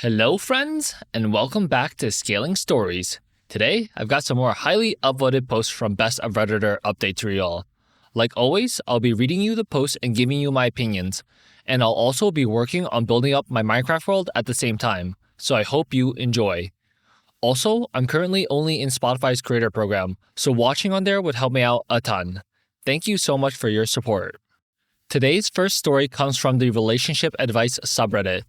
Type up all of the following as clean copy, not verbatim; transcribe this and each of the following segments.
Hello friends, and welcome back to Scaling Stories. Today, I've got some more highly upvoted posts from Best of Redditor updates for y'all. Like always, I'll be reading you the posts and giving you my opinions, and I'll also be working on building up my Minecraft world at the same time, so I hope you enjoy. Also, I'm currently only in Spotify's creator program, so watching on there would help me out a ton. Thank you so much for your support. Today's first story comes from the Relationship Advice subreddit.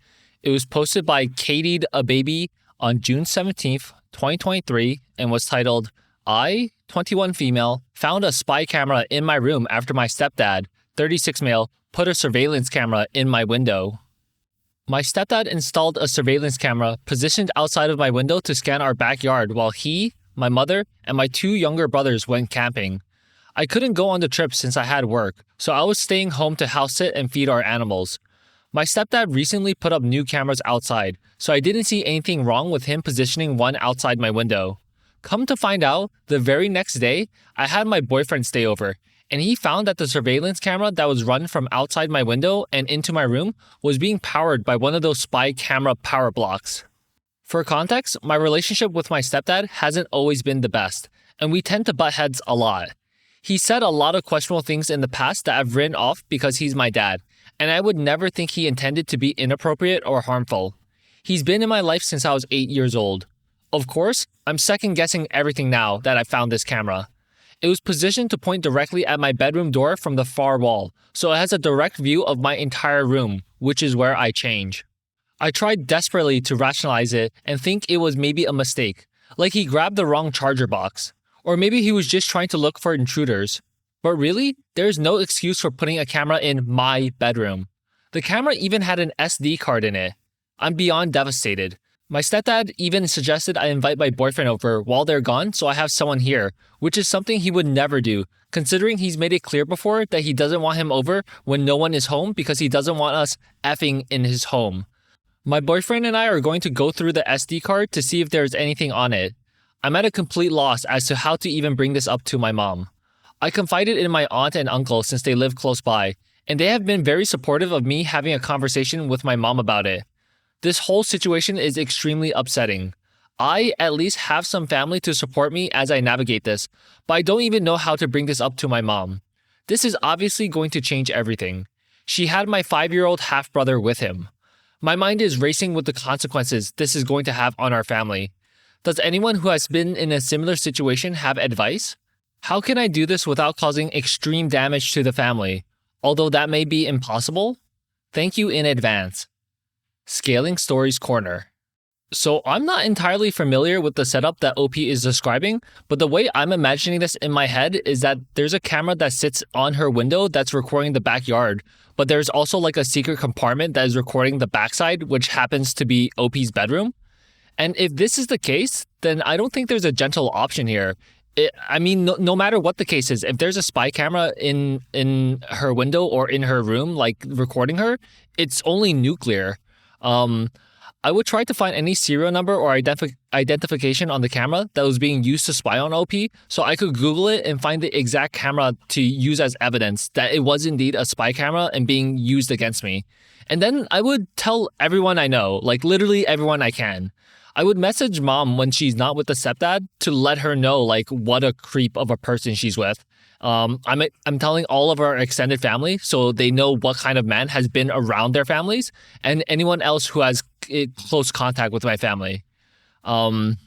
It was posted by katiedababie on June 17th, 2023, and was titled, I, 21 female, found a spy camera in my room after my stepdad, 36 male, put a surveillance camera in my window. My stepdad installed a surveillance camera positioned outside of my window to scan our backyard while he, my mother, and my two younger brothers went camping. I couldn't go on the trip since I had work, so I was staying home to house sit and feed our animals. My stepdad recently put up new cameras outside, so I didn't see anything wrong with him positioning one outside my window. Come to find out, the very next day, I had my boyfriend stay over, and he found that the surveillance camera that was run from outside my window and into my room was being powered by one of those spy camera power blocks. For context, my relationship with my stepdad hasn't always been the best, and we tend to butt heads a lot. He said a lot of questionable things in the past that I've written off because he's my dad, and I would never think he intended to be inappropriate or harmful. He's been in my life since I was 8 years old. Of course, I'm second guessing everything now that I found this camera. It was positioned to point directly at my bedroom door from the far wall, so it has a direct view of my entire room, which is where I change. I tried desperately to rationalize it and think it was maybe a mistake, like he grabbed the wrong charger box. Or maybe he was just trying to look for intruders. But really, there's no excuse for putting a camera in my bedroom. The camera even had an SD card in it. I'm beyond devastated. My stepdad even suggested I invite my boyfriend over while they're gone so I have someone here, which is something he would never do, considering he's made it clear before that he doesn't want him over when no one is home because he doesn't want us effing in his home. My boyfriend and I are going to go through the SD card to see if there's anything on it. I'm at a complete loss as to how to even bring this up to my mom. I confided in my aunt and uncle since they live close by, and they have been very supportive of me having a conversation with my mom about it. This whole situation is extremely upsetting. I at least have some family to support me as I navigate this, but I don't even know how to bring this up to my mom. This is obviously going to change everything. She had my 5-year-old half-brother with him. My mind is racing with the consequences this is going to have on our family. Does anyone who has been in a similar situation have advice? How can I do this without causing extreme damage to the family? Although that may be impossible? Thank you in advance. Scaling Stories Corner. So I'm not entirely familiar with the setup that OP is describing, but the way I'm imagining this in my head is that there's a camera that sits on her window that's recording the backyard, but there's also like a secret compartment that is recording the backside, which happens to be OP's bedroom. And if this is the case, then I don't think there's a gentle option here. No matter what the case is, if there's a spy camera in her window or in her room, like recording her, it's only nuclear. I would try to find any serial number or identification on the camera that was being used to spy on OP, so I could Google it and find the exact camera to use as evidence that it was indeed a spy camera and being used against me. And then I would tell everyone I know, like literally everyone I can. I would message mom when she's not with the stepdad to let her know like what a creep of a person she's with. I'm telling all of our extended family so they know what kind of man has been around their families and anyone else who has close contact with my family. I'm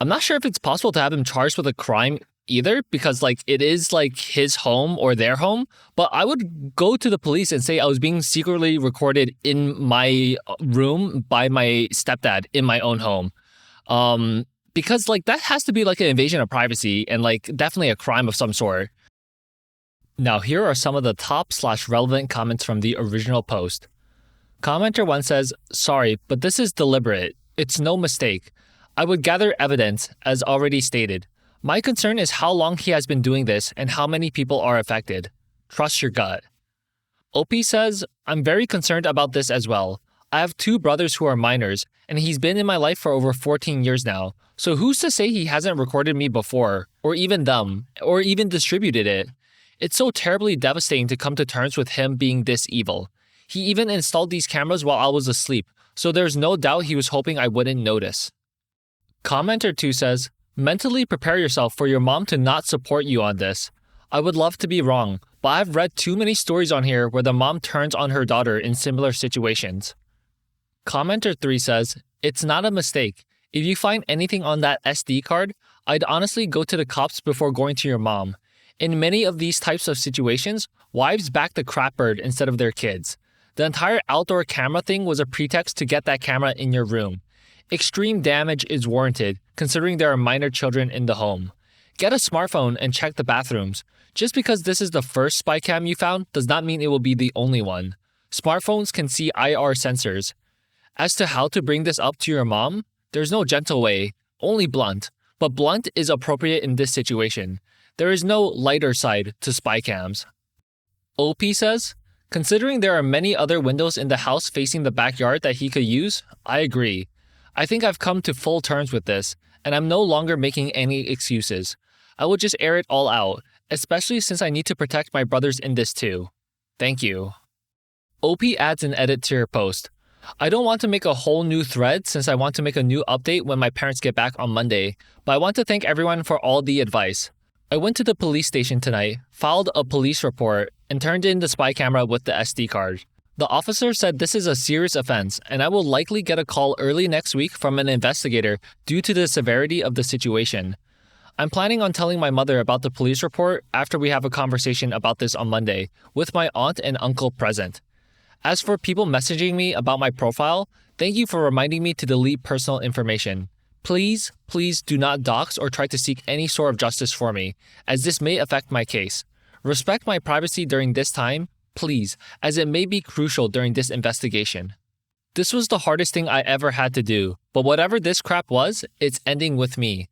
not sure if it's possible to have him charged with a crime either because like it is like his home or their home, but I would go to the police and say I was being secretly recorded in my room by my stepdad in my own home. Because like that has to be like an invasion of privacy and like definitely a crime of some sort. Now here are some of the top/relevant comments from the original post. Commenter 1 says, sorry, but this is deliberate. It's no mistake. I would gather evidence, as already stated. My concern is how long he has been doing this and how many people are affected. Trust your gut. OP says, I'm very concerned about this as well. I have 2 brothers who are minors, and he's been in my life for over 14 years now. So who's to say he hasn't recorded me before, or even them, or even distributed it? It's so terribly devastating to come to terms with him being this evil. He even installed these cameras while I was asleep, so there's no doubt he was hoping I wouldn't notice. Commenter 2 says, mentally prepare yourself for your mom to not support you on this. I would love to be wrong, but I've read too many stories on here where the mom turns on her daughter in similar situations. Commenter 3 says, it's not a mistake. If you find anything on that SD card, I'd honestly go to the cops before going to your mom. In many of these types of situations, wives back the crap bird instead of their kids. The entire outdoor camera thing was a pretext to get that camera in your room. Extreme damage is warranted, considering there are minor children in the home. Get a smartphone and check the bathrooms. Just because this is the first spy cam you found does not mean it will be the only one. Smartphones can see IR sensors. As to how to bring this up to your mom, there's no gentle way, only blunt. But blunt is appropriate in this situation. There is no lighter side to spy cams. OP says, considering there are many other windows in the house facing the backyard that he could use, I agree. I think I've come to full terms with this, and I'm no longer making any excuses. I will just air it all out, especially since I need to protect my brothers in this too. Thank you. OP adds an edit to your post. I don't want to make a whole new thread since I want to make a new update when my parents get back on Monday, but I want to thank everyone for all the advice. I went to the police station tonight, filed a police report, and turned in the spy camera with the SD card. The officer said this is a serious offense, and I will likely get a call early next week from an investigator due to the severity of the situation. I'm planning on telling my mother about the police report after we have a conversation about this on Monday, with my aunt and uncle present. As for people messaging me about my profile, thank you for reminding me to delete personal information. Please do not dox or try to seek any sort of justice for me, as this may affect my case. Respect my privacy during this time, please, as it may be crucial during this investigation. This was the hardest thing I ever had to do, but whatever this crap was, it's ending with me.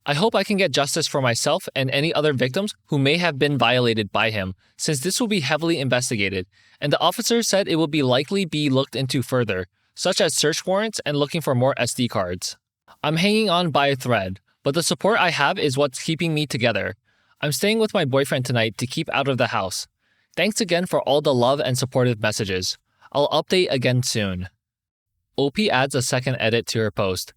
I hope I can get justice for myself and any other victims who may have been violated by him, since this will be heavily investigated, and the officer said it will likely be looked into further, such as search warrants and looking for more SD cards. I'm hanging on by a thread, but the support I have is what's keeping me together. I'm staying with my boyfriend tonight to keep out of the house. Thanks again for all the love and supportive messages. I'll update again soon. OP adds a second edit to her post.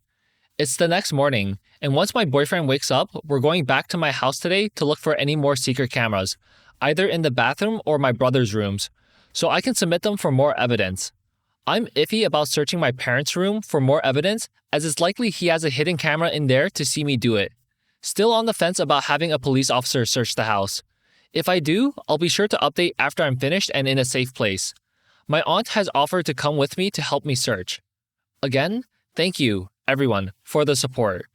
It's the next morning, and once my boyfriend wakes up, we're going back to my house today to look for any more secret cameras, either in the bathroom or my brother's rooms, so I can submit them for more evidence. I'm iffy about searching my parents' room for more evidence, as it's likely he has a hidden camera in there to see me do it. Still on the fence about having a police officer search the house. If I do, I'll be sure to update after I'm finished and in a safe place. My aunt has offered to come with me to help me search. Again, thank you, everyone, for the support.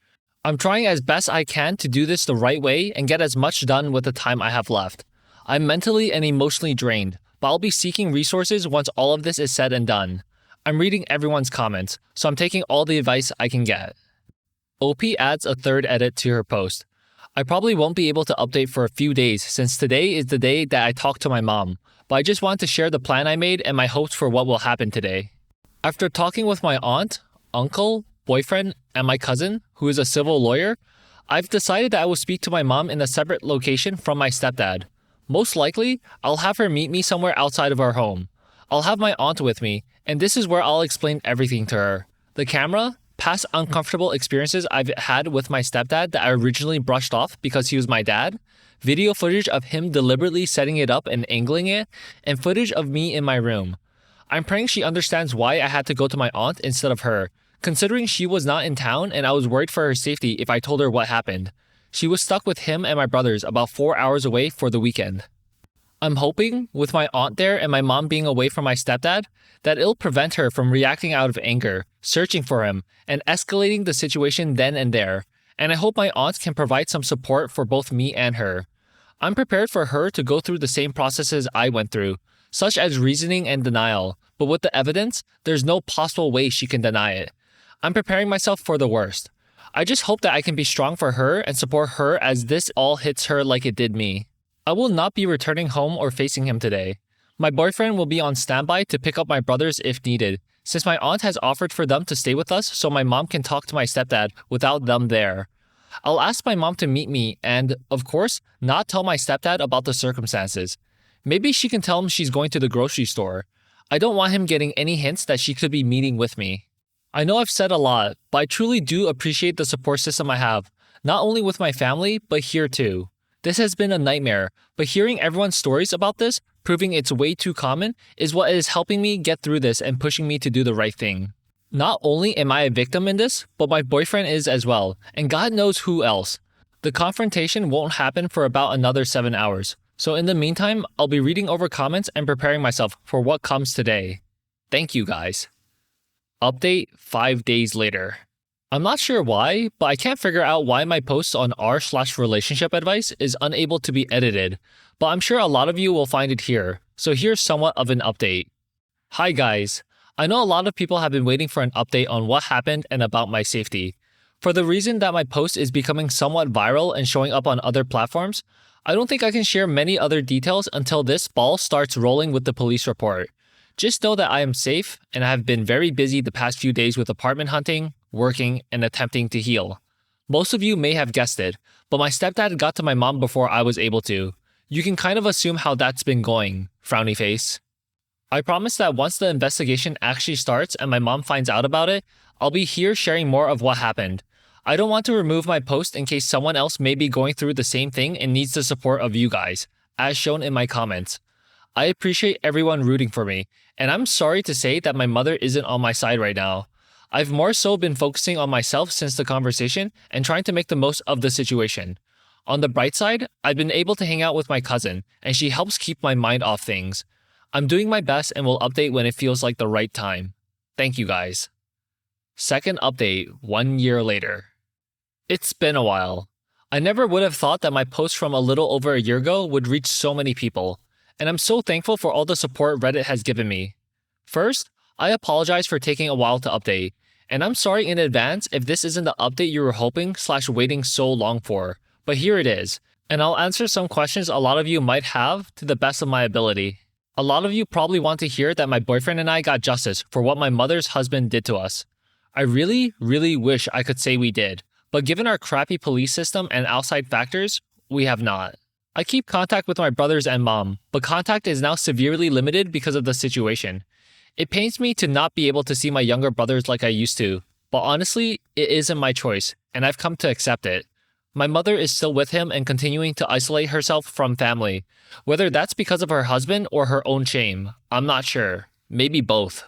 I'm trying as best I can to do this the right way and get as much done with the time I have left. I'm mentally and emotionally drained, but I'll be seeking resources once all of this is said and done. I'm reading everyone's comments, so I'm taking all the advice I can get. OP adds a third edit to her post. I probably won't be able to update for a few days since today is the day that I talked to my mom, but I just want to share the plan I made and my hopes for what will happen today. After talking with my aunt, uncle, boyfriend, and my cousin, who is a civil lawyer, I've decided that I will speak to my mom in a separate location from my stepdad. Most likely, I'll have her meet me somewhere outside of our home. I'll have my aunt with me, and this is where I'll explain everything to her. The camera, past uncomfortable experiences I've had with my stepdad that I originally brushed off because he was my dad, video footage of him deliberately setting it up and angling it, and footage of me in my room. I'm praying she understands why I had to go to my aunt instead of her, considering she was not in town and I was worried for her safety if I told her what happened. She was stuck with him and my brothers about 4 hours away for the weekend. I'm hoping, with my aunt there and my mom being away from my stepdad, that it'll prevent her from reacting out of anger, searching for him, and escalating the situation then and there, and I hope my aunt can provide some support for both me and her. I'm prepared for her to go through the same processes I went through, such as reasoning and denial, but with the evidence, there's no possible way she can deny it. I'm preparing myself for the worst. I just hope that I can be strong for her and support her as this all hits her like it did me. I will not be returning home or facing him today. My boyfriend will be on standby to pick up my brothers if needed, since my aunt has offered for them to stay with us so my mom can talk to my stepdad without them there. I'll ask my mom to meet me and, of course, not tell my stepdad about the circumstances. Maybe she can tell him she's going to the grocery store. I don't want him getting any hints that she could be meeting with me. I know I've said a lot, but I truly do appreciate the support system I have, not only with my family, but here too. This has been a nightmare, but hearing everyone's stories about this, proving it's way too common, is what is helping me get through this and pushing me to do the right thing. Not only am I a victim in this, but my boyfriend is as well, and God knows who else. The confrontation won't happen for about another 7 hours, so in the meantime, I'll be reading over comments and preparing myself for what comes today. Thank you guys. Update 5 days later. I'm not sure why, but I can't figure out why my post on r/relationship advice is unable to be edited, but I'm sure a lot of you will find it here, so here's somewhat of an update. Hi guys. I know a lot of people have been waiting for an update on what happened and about my safety. For the reason that my post is becoming somewhat viral and showing up on other platforms, I don't think I can share many other details until this ball starts rolling with the police report. Just know that I am safe and I have been very busy the past few days with apartment hunting, working, and attempting to heal. Most of you may have guessed it, but my stepdad got to my mom before I was able to. You can kind of assume how that's been going, frowny face. I promise that once the investigation actually starts and my mom finds out about it, I'll be here sharing more of what happened. I don't want to remove my post in case someone else may be going through the same thing and needs the support of you guys, as shown in my comments. I appreciate everyone rooting for me, and I'm sorry to say that my mother isn't on my side right now. I've more so been focusing on myself since the conversation and trying to make the most of the situation. On the bright side, I've been able to hang out with my cousin, and she helps keep my mind off things. I'm doing my best and will update when it feels like the right time. Thank you guys. Second update, 1 year later. It's been a while. I never would have thought that my post from a little over a year ago would reach so many people, and I'm so thankful for all the support Reddit has given me. First, I apologize for taking a while to update, and I'm sorry in advance if this isn't the update you were hoping/waiting so long for, but here it is, and I'll answer some questions a lot of you might have to the best of my ability. A lot of you probably want to hear that my boyfriend and I got justice for what my mother's husband did to us. I really wish I could say we did, but given our crappy police system and outside factors, we have not. I keep contact with my brothers and mom, but contact is now severely limited because of the situation. It pains me to not be able to see my younger brothers like I used to, but honestly, it isn't my choice, and I've come to accept it. My mother is still with him and continuing to isolate herself from family. Whether that's because of her husband or her own shame, I'm not sure. Maybe both.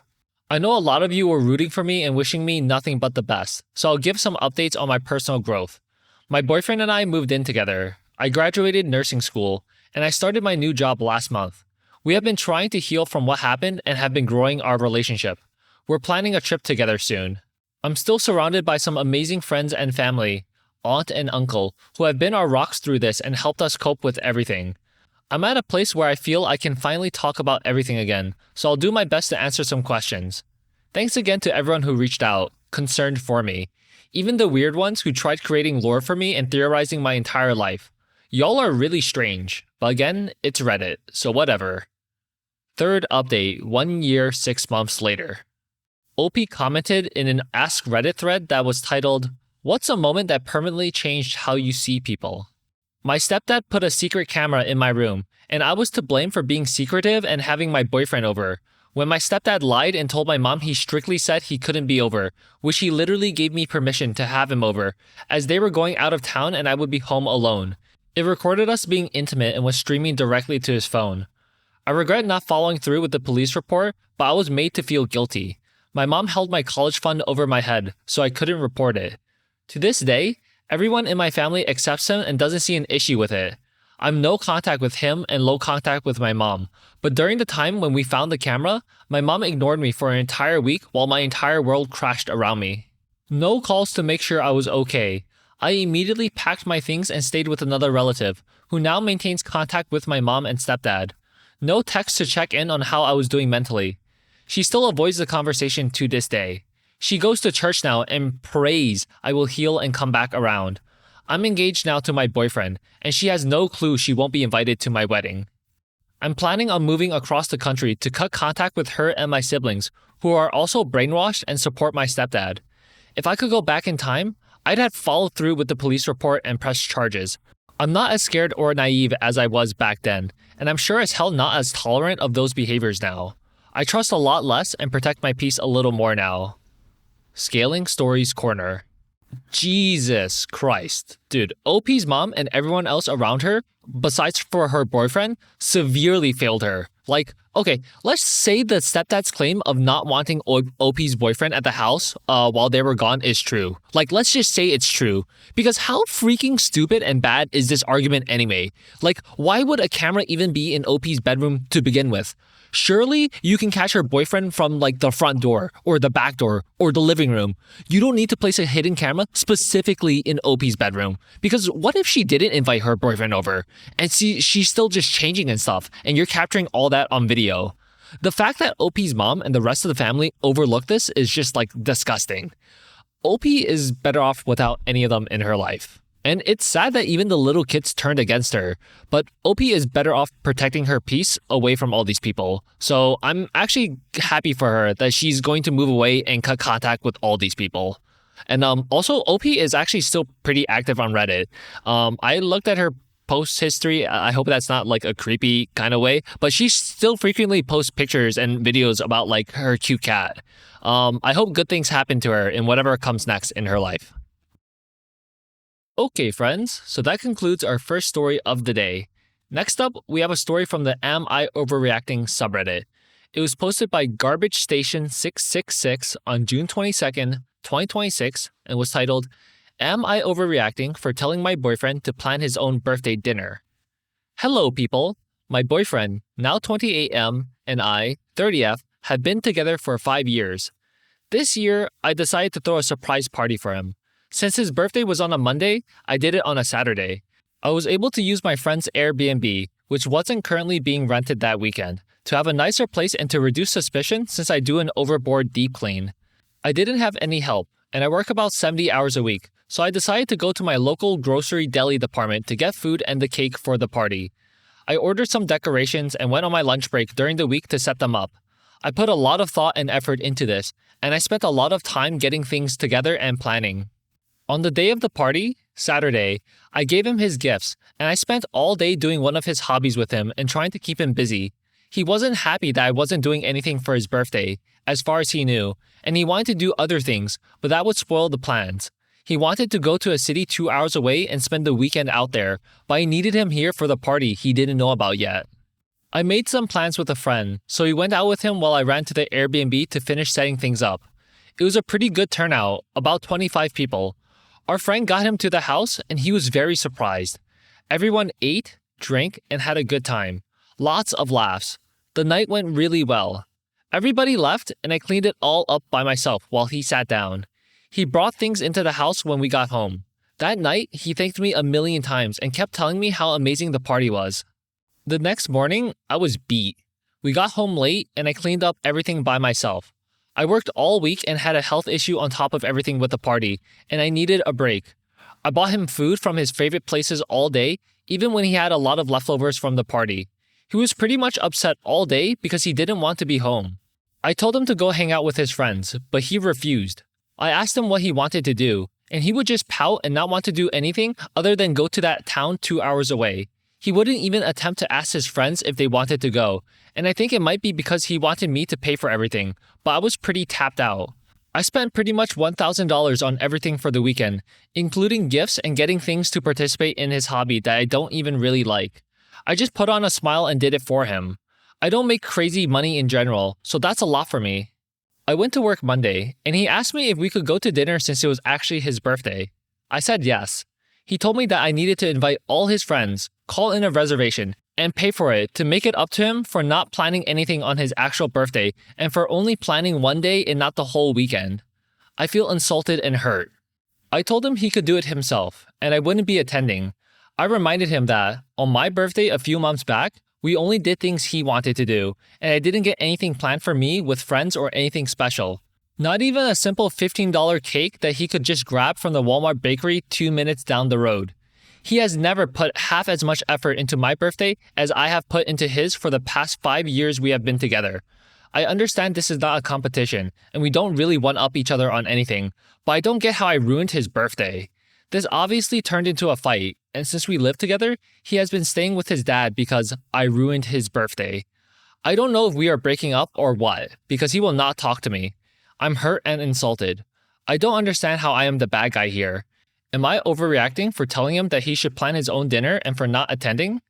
I know a lot of you were rooting for me and wishing me nothing but the best, so I'll give some updates on my personal growth. My boyfriend and I moved in together. I graduated nursing school, and I started my new job last month. We have been trying to heal from what happened and have been growing our relationship. We're planning a trip together soon. I'm still surrounded by some amazing friends and family, aunt and uncle, who have been our rocks through this and helped us cope with everything. I'm at a place where I feel I can finally talk about everything again, so I'll do my best to answer some questions. Thanks again to everyone who reached out, concerned for me. Even the weird ones who tried creating lore for me and theorizing my entire life. Y'all are really strange, but again, it's Reddit, so whatever. Third update, 1 year, 6 months later. OP commented in an Ask Reddit thread that was titled, "What's a moment that permanently changed how you see people?" My stepdad put a secret camera in my room, and I was to blame for being secretive and having my boyfriend over. When my stepdad lied and told my mom he strictly said he couldn't be over, which he literally gave me permission to have him over, as they were going out of town and I would be home alone. It recorded us being intimate and was streaming directly to his phone. I regret not following through with the police report, but I was made to feel guilty. My mom held my college fund over my head, so I couldn't report it. To this day, everyone in my family accepts him and doesn't see an issue with it. I'm no contact with him and low contact with my mom, but during the time when we found the camera, my mom ignored me for an entire week while my entire world crashed around me. No calls to make sure I was okay. I immediately packed my things and stayed with another relative, who now maintains contact with my mom and stepdad. No text to check in on how I was doing mentally. She still avoids the conversation to this day. She goes to church now and prays I will heal and come back around. I'm engaged now to my boyfriend, and she has no clue she won't be invited to my wedding. I'm planning on moving across the country to cut contact with her and my siblings, who are also brainwashed and support my stepdad. If I could go back in time, I'd have followed through with the police report and pressed charges. I'm not as scared or naive as I was back then, and I'm sure as hell not as tolerant of those behaviors now. I trust a lot less and protect my peace a little more now. Scaling Stories Corner. Jesus Christ. Dude, OP's mom and everyone else around her, besides for her boyfriend, severely failed her. Like, okay, let's say the stepdad's claim of not wanting OP's boyfriend at the house while they were gone is true. Like, let's just say it's true. Because how freaking stupid and bad is this argument anyway? Like, why would a camera even be in OP's bedroom to begin with? Surely you can catch her boyfriend from like the front door or the back door or the living room. You don't need to place a hidden camera specifically in OP's bedroom. Because what if she didn't invite her boyfriend over and she's still just changing and stuff and you're capturing all that on video? The fact that OP's mom and the rest of the family overlooked this is just like disgusting. OP is better off without any of them in her life. And it's sad that even the little kids turned against her, but OP is better off protecting her peace away from all these people. So I'm actually happy for her that she's going to move away and cut contact with all these people. And also, OP is actually still pretty active on Reddit. I looked at her post history. I hope that's not like a creepy kind of way, but she still frequently posts pictures and videos about like her cute cat. I hope good things happen to her in whatever comes next in her life. Okay, friends, so that concludes our first story of the day. Next up, we have a story from the Am I Overreacting subreddit. It was posted by Garbage Station 666 on June 22nd, 2026, and was titled, Am I Overreacting for Telling My Boyfriend to Plan His Own Birthday Dinner? Hello, people. My boyfriend, now 28M, and I, 30F, have been together for 5 years. This year, I decided to throw a surprise party for him. Since his birthday was on a Monday, I did it on a Saturday. I was able to use my friend's Airbnb, which wasn't currently being rented that weekend, to have a nicer place and to reduce suspicion since I do an overboard deep clean. I didn't have any help, and I work about 70 hours a week, so I decided to go to my local grocery deli department to get food and the cake for the party. I ordered some decorations and went on my lunch break during the week to set them up. I put a lot of thought and effort into this, and I spent a lot of time getting things together and planning. On the day of the party, Saturday, I gave him his gifts, and I spent all day doing one of his hobbies with him and trying to keep him busy. He wasn't happy that I wasn't doing anything for his birthday, as far as he knew, and he wanted to do other things, but that would spoil the plans. He wanted to go to a city 2 hours away and spend the weekend out there, but I needed him here for the party he didn't know about yet. I made some plans with a friend, so we went out with him while I ran to the Airbnb to finish setting things up. It was a pretty good turnout, about 25 people. Our friend got him to the house and he was very surprised. Everyone ate, drank, and had a good time. Lots of laughs. The night went really well. Everybody left and I cleaned it all up by myself while he sat down. He brought things into the house when we got home. That night, he thanked me a million times and kept telling me how amazing the party was. The next morning, I was beat. We got home late and I cleaned up everything by myself. I worked all week and had a health issue on top of everything with the party, and I needed a break. I bought him food from his favorite places all day, even when he had a lot of leftovers from the party. He was pretty much upset all day because he didn't want to be home. I told him to go hang out with his friends, but he refused. I asked him what he wanted to do, and he would just pout and not want to do anything other than go to that town 2 hours away. He wouldn't even attempt to ask his friends if they wanted to go, and I think it might be because he wanted me to pay for everything, but I was pretty tapped out. I spent pretty much $1,000 on everything for the weekend, including gifts and getting things to participate in his hobby that I don't even really like. I just put on a smile and did it for him. I don't make crazy money in general, so that's a lot for me. I went to work Monday, and he asked me if we could go to dinner since it was actually his birthday. I said yes. He told me that I needed to invite all his friends, call in a reservation, and pay for it to make it up to him for not planning anything on his actual birthday and for only planning one day and not the whole weekend. I feel insulted and hurt. I told him he could do it himself, and I wouldn't be attending. I reminded him that, on my birthday a few months back, we only did things he wanted to do, and I didn't get anything planned for me with friends or anything special. Not even a simple $15 cake that he could just grab from the Walmart bakery 2 minutes down the road. He has never put half as much effort into my birthday as I have put into his for the past 5 years we have been together. I understand this is not a competition, and we don't really one-up each other on anything, but I don't get how I ruined his birthday. This obviously turned into a fight, and since we live together, he has been staying with his dad because I ruined his birthday. I don't know if we are breaking up or what, because he will not talk to me. I'm hurt and insulted. I don't understand how I am the bad guy here. Am I overreacting for telling him that he should plan his own dinner and for not attending?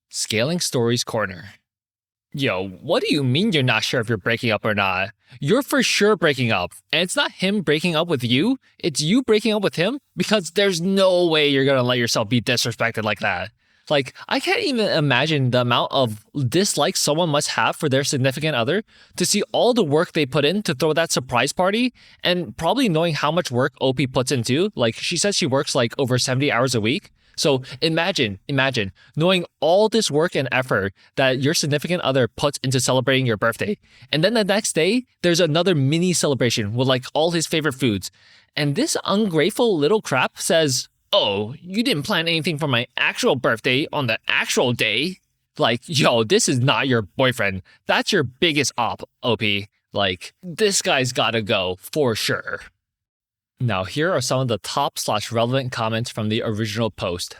Scaling Stories Corner. Yo, what do you mean you're not sure if you're breaking up or not? You're for sure breaking up. And it's not him breaking up with you, it's you breaking up with him, because there's no way you're gonna let yourself be disrespected like that. Like, I can't even imagine the amount of dislike someone must have for their significant other to see all the work they put in to throw that surprise party, and probably knowing how much work OP puts into. Like, she says she works like over 70 hours a week. So imagine knowing all this work and effort that your significant other puts into celebrating your birthday. And then the next day, there's another mini celebration with like all his favorite foods. And this ungrateful little crap says, "Oh, you didn't plan anything for my actual birthday on the actual day." Like, yo, this is not your boyfriend. That's your biggest op, OP. Like, this guy's gotta go for sure. Now, here are some of the top/relevant comments from the original post.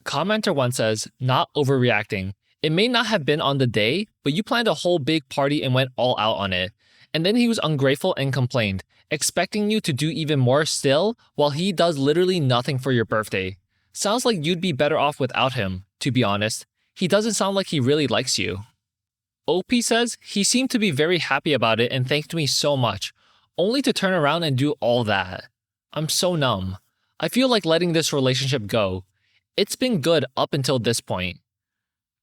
Commenter 1 says, "Not overreacting. It may not have been on the day, but you planned a whole big party and went all out on it. And then he was ungrateful and complained, expecting you to do even more still while he does literally nothing for your birthday. Sounds like you'd be better off without him, to be honest. He doesn't sound like he really likes you." OP says, "He seemed to be very happy about it and thanked me so much, only to turn around and do all that. I'm so numb. I feel like letting this relationship go. It's been good up until this point."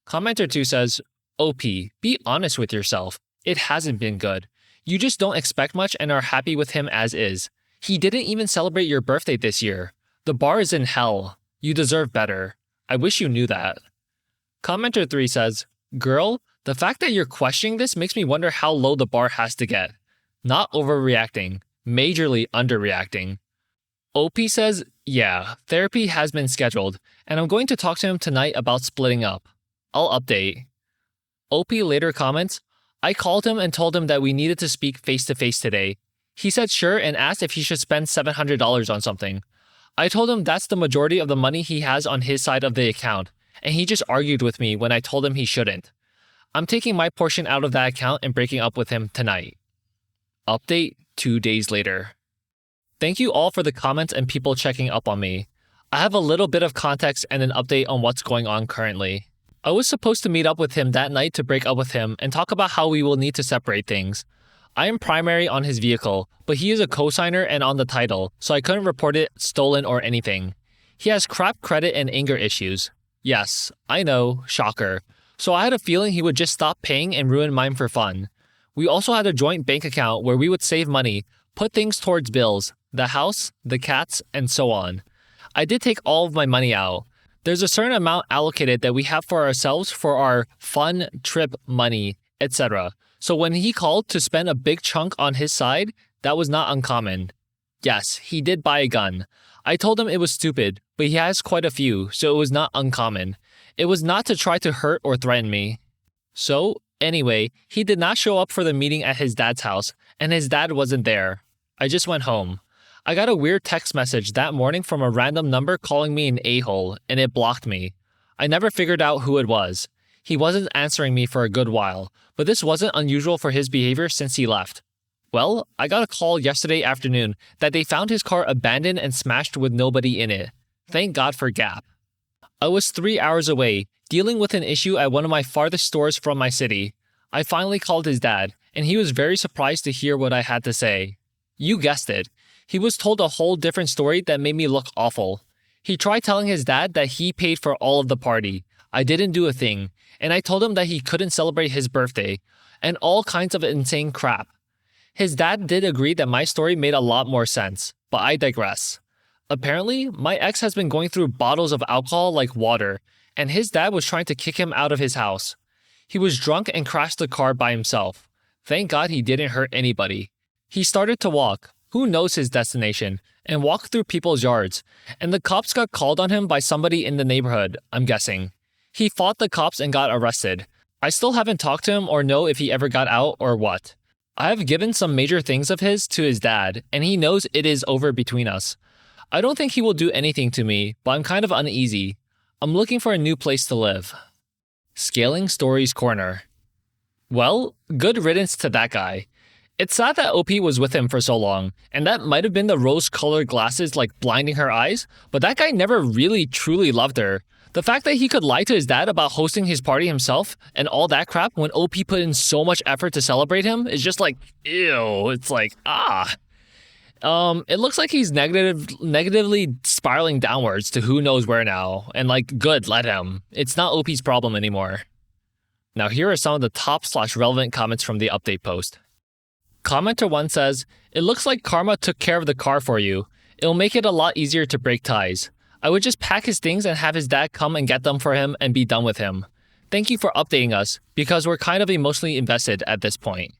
Commenter 2 says, "OP, be honest with yourself. It hasn't been good. You just don't expect much and are happy with him as is. He didn't even celebrate your birthday this year. The bar is in hell. You deserve better. I wish you knew that." Commenter 3 says, "Girl, the fact that you're questioning this makes me wonder how low the bar has to get. Not overreacting, majorly underreacting." OP says, "Yeah, therapy has been scheduled, and I'm going to talk to him tonight about splitting up. I'll update." OP later comments, "I called him and told him that we needed to speak face-to-face today. He said sure and asked if he should spend $700 on something. I told him that's the majority of the money he has on his side of the account, and he just argued with me when I told him he shouldn't. I'm taking my portion out of that account and breaking up with him tonight." Update 2 days later. Thank you all for the comments and people checking up on me. I have a little bit of context and an update on what's going on currently. I was supposed to meet up with him that night to break up with him and talk about how we will need to separate things. I am primary on his vehicle, but he is a cosigner and on the title, so I couldn't report it stolen or anything. He has crap credit and anger issues. Yes, I know, shocker. So I had a feeling he would just stop paying and ruin mine for fun. We also had a joint bank account where we would save money, put things towards bills, the house, the cats, and so on. I did take all of my money out. There's a certain amount allocated that we have for ourselves for our fun, trip, money, etc. So when he called to spend a big chunk on his side, that was not uncommon. Yes, he did buy a gun. I told him it was stupid, but he has quite a few, so it was not uncommon. It was not to try to hurt or threaten me. So, anyway, he did not show up for the meeting at his dad's house, and his dad wasn't there. I just went home. I got a weird text message that morning from a random number calling me an a-hole, and it blocked me. I never figured out who it was. He wasn't answering me for a good while, but this wasn't unusual for his behavior since he left. Well, I got a call yesterday afternoon that they found his car abandoned and smashed with nobody in it. Thank God for Gap. I was 3 hours away, dealing with an issue at one of my farthest stores from my city. I finally called his dad, and he was very surprised to hear what I had to say. You guessed it. He was told a whole different story that made me look awful. He tried telling his dad that he paid for all of the party. I didn't do a thing, and I told him that he couldn't celebrate his birthday, and all kinds of insane crap. His dad did agree that my story made a lot more sense, but I digress. Apparently, my ex has been going through bottles of alcohol like water, and his dad was trying to kick him out of his house. He was drunk and crashed the car by himself. Thank God he didn't hurt anybody. He started to walk, who knows his destination, and walked through people's yards, and the cops got called on him by somebody in the neighborhood, I'm guessing. He fought the cops and got arrested. I still haven't talked to him or know if he ever got out or what. I have given some major things of his to his dad, and he knows it is over between us. I don't think he will do anything to me, but I'm kind of uneasy. I'm looking for a new place to live. Scaling Stories Corner. Well, good riddance to that guy. It's sad that OP was with him for so long, and that might have been the rose-colored glasses like blinding her eyes, but that guy never really truly loved her. The fact that he could lie to his dad about hosting his party himself and all that crap when OP put in so much effort to celebrate him is just like, ew, it's like, ah. It looks like he's negatively spiraling downwards to who knows where now, and like, good, let him. It's not OP's problem anymore. Now here are some of the top/relevant comments from the update post. Commenter 1 says, "It looks like Karma took care of the car for you. It'll make it a lot easier to break ties. I would just pack his things and have his dad come and get them for him and be done with him. Thank you for updating us, because we're kind of emotionally invested at this point."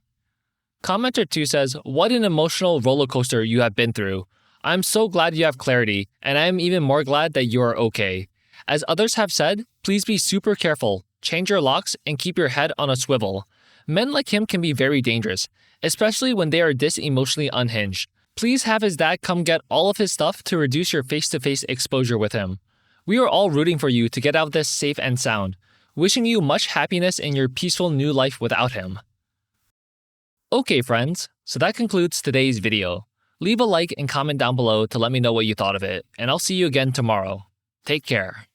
Commenter 2 says, "What an emotional roller coaster you have been through. I'm so glad you have clarity, and I am even more glad that you are okay. As others have said, please be super careful, change your locks, and keep your head on a swivel. Men like him can be very dangerous, especially when they are this emotionally unhinged. Please have his dad come get all of his stuff to reduce your face-to-face exposure with him. We are all rooting for you to get out of this safe and sound. Wishing you much happiness in your peaceful new life without him." Okay friends, so that concludes today's video. Leave a like and comment down below to let me know what you thought of it, and I'll see you again tomorrow. Take care.